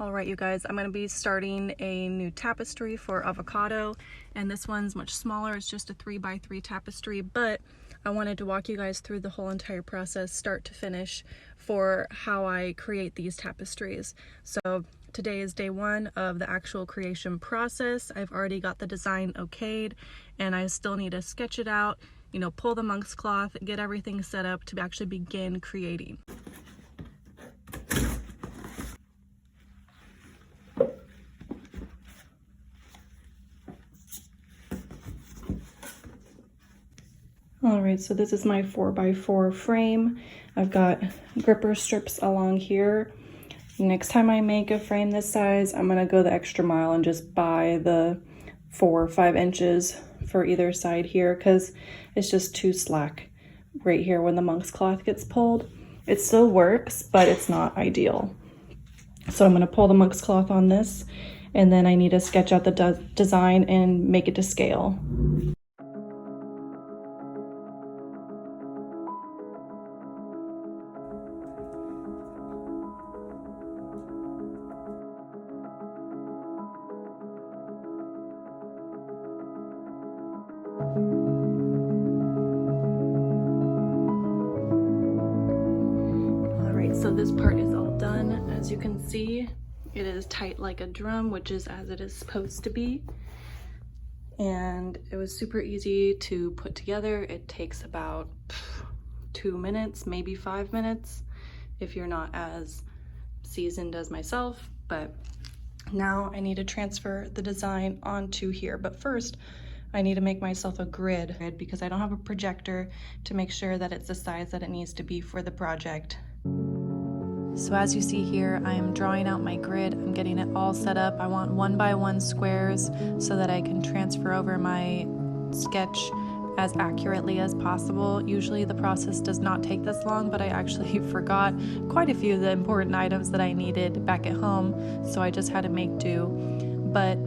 All right, you guys, I'm going to be starting a new tapestry for avocado, and this one's much smaller. It's just a 3x3 tapestry, but I wanted to walk you guys through the whole entire process, start to finish, for how I create these tapestries. So today is day one of the actual creation process. I've already got the design okayed, and I still need to sketch it out, pull the monk's cloth, get everything set up to actually begin creating. All right, so this is my 4x4 frame. I've got gripper strips along here. Next time I make a frame this size, I'm gonna go the extra mile and just buy the 4 or 5 inches for either side here, because it's just too slack right here when the monk's cloth gets pulled. It still works, but it's not ideal. So I'm gonna pull the monk's cloth on this, and then I need to sketch out the design and make it to scale. So this part is all done. As you can see, it is tight like a drum, which is as it is supposed to be. And it was super easy to put together. It takes about 2 minutes, maybe 5 minutes, if you're not as seasoned as myself. But now I need to transfer the design onto here. But first, I need to make myself a grid because I don't have a projector to make sure that it's the size that it needs to be for the project. So as you see here, I am drawing out my grid. I'm getting it all set up. I want 1x1 squares so that I can transfer over my sketch as accurately as possible. Usually the process does not take this long, but I actually forgot quite a few of the important items that I needed back at home, so I just had to make do. But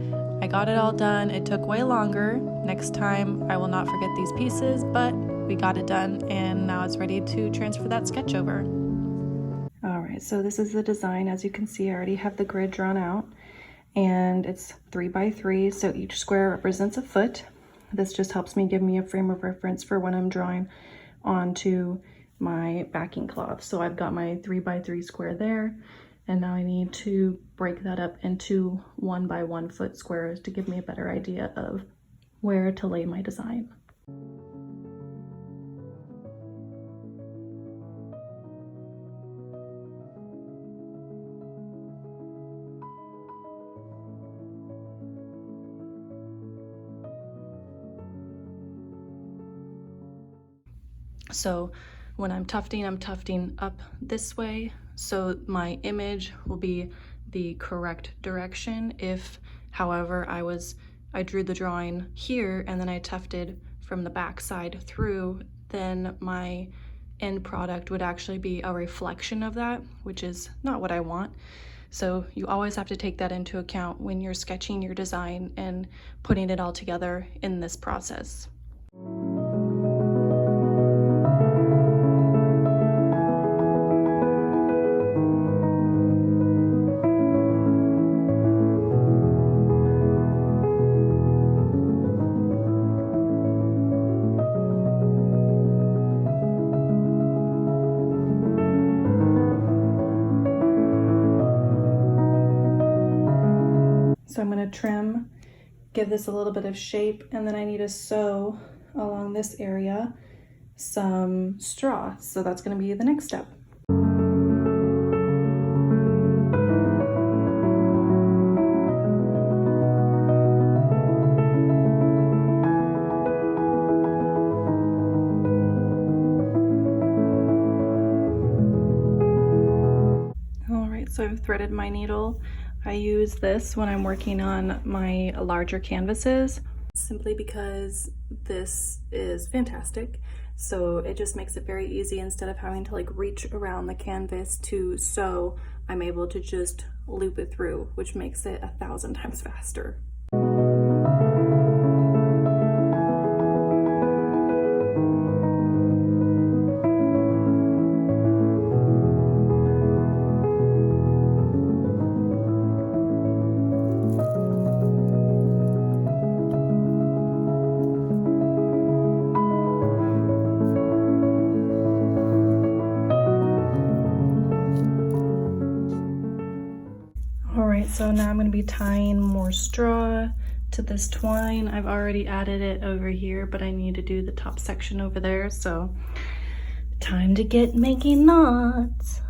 I got it all done. It took way longer. Next time I will not forget these pieces, but we got it done, and now it's ready to transfer that sketch over. All right, so this is the design. As you can see, I already have the grid drawn out, and it's 3x3, so each square represents a foot. This just helps me give me a frame of reference for when I'm drawing onto my backing cloth. So I've got my 3x3 square there, and now I need to break that up into 1x1 foot squares to give me a better idea of where to lay my design. So when I'm tufting up this way, so my image will be the correct direction. If, however, I drew the drawing here and then I tufted from the back side through, then my end product would actually be a reflection of that, which is not what I want. So you always have to take that into account when you're sketching your design and putting it all together in this process. So I'm going to trim, give this a little bit of shape, and then I need to sew along this area some straw. So that's going to be the next step. All right, so I've threaded my needle. I use this when I'm working on my larger canvases, simply because this is fantastic. So it just makes it very easy. Instead of having to reach around the canvas to sew, I'm able to just loop it through, which makes it 1,000 times faster. right, so now I'm going to be tying more straw to this twine. I've already added it over here, but I need to do the top section over there, so time to get making knots.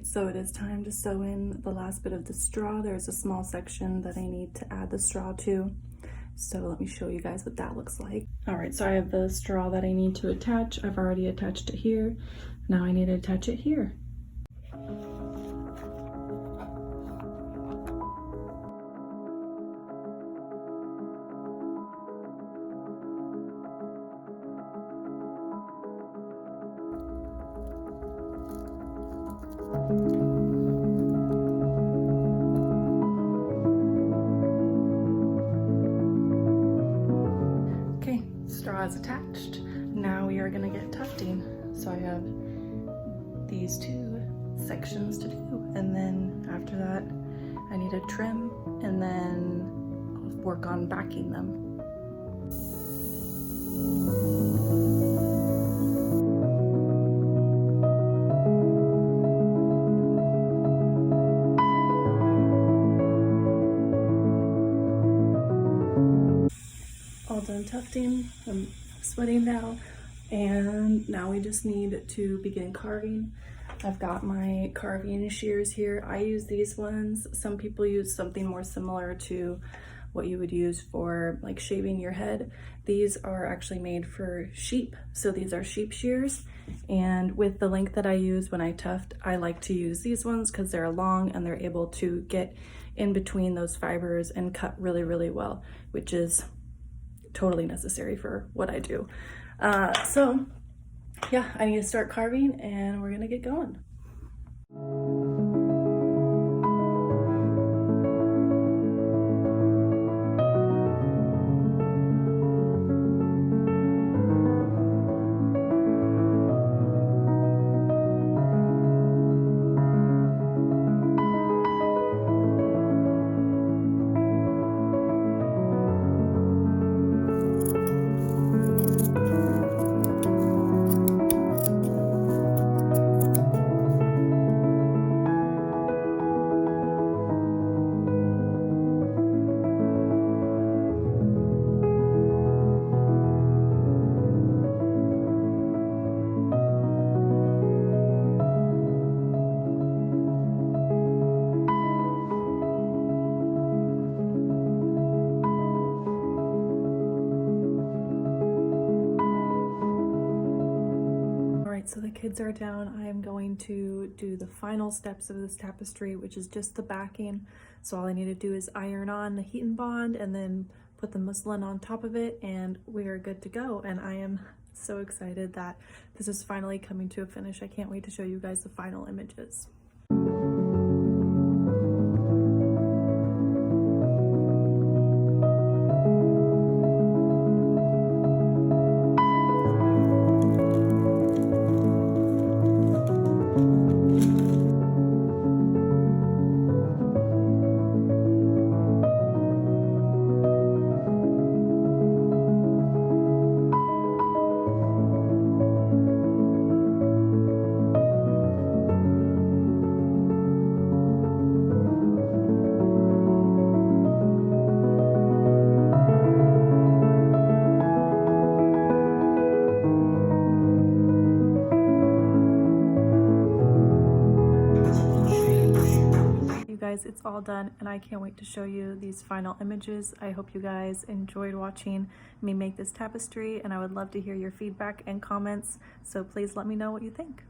So it is time to sew in the last bit of the straw. There's a small section that I need to add the straw to. So let me show you guys what that looks like. All right, so I have the straw that I need to attach. I've already attached it here. Now I need to attach it here. Okay, straw is attached. Now we are gonna get tufting. So I have these two sections to do, and then after that I need to trim, and then I'll work on backing them. All done tufting. I'm sweating now, and now we just need to begin carving. I've got my carving shears here. I use these ones. Some people use something more similar to what you would use for like shaving your head. These are actually made for sheep, so these are sheep shears, and with the length that I use when I tuft, I like to use these ones because they're long and they're able to get in between those fibers and cut really, really well, which is totally necessary for what I do. So yeah, I need to start carving and we're gonna get going. So the kids are down. I am going to do the final steps of this tapestry, which is just the backing. So all I need to do is iron on the heat and bond and then put the muslin on top of it, and we are good to go. And I am so excited that this is finally coming to a finish. I can't wait to show you guys the final images. It's all done, and I can't wait to show you these final images. I hope you guys enjoyed watching me make this tapestry, and I would love to hear your feedback and comments, so please let me know what you think.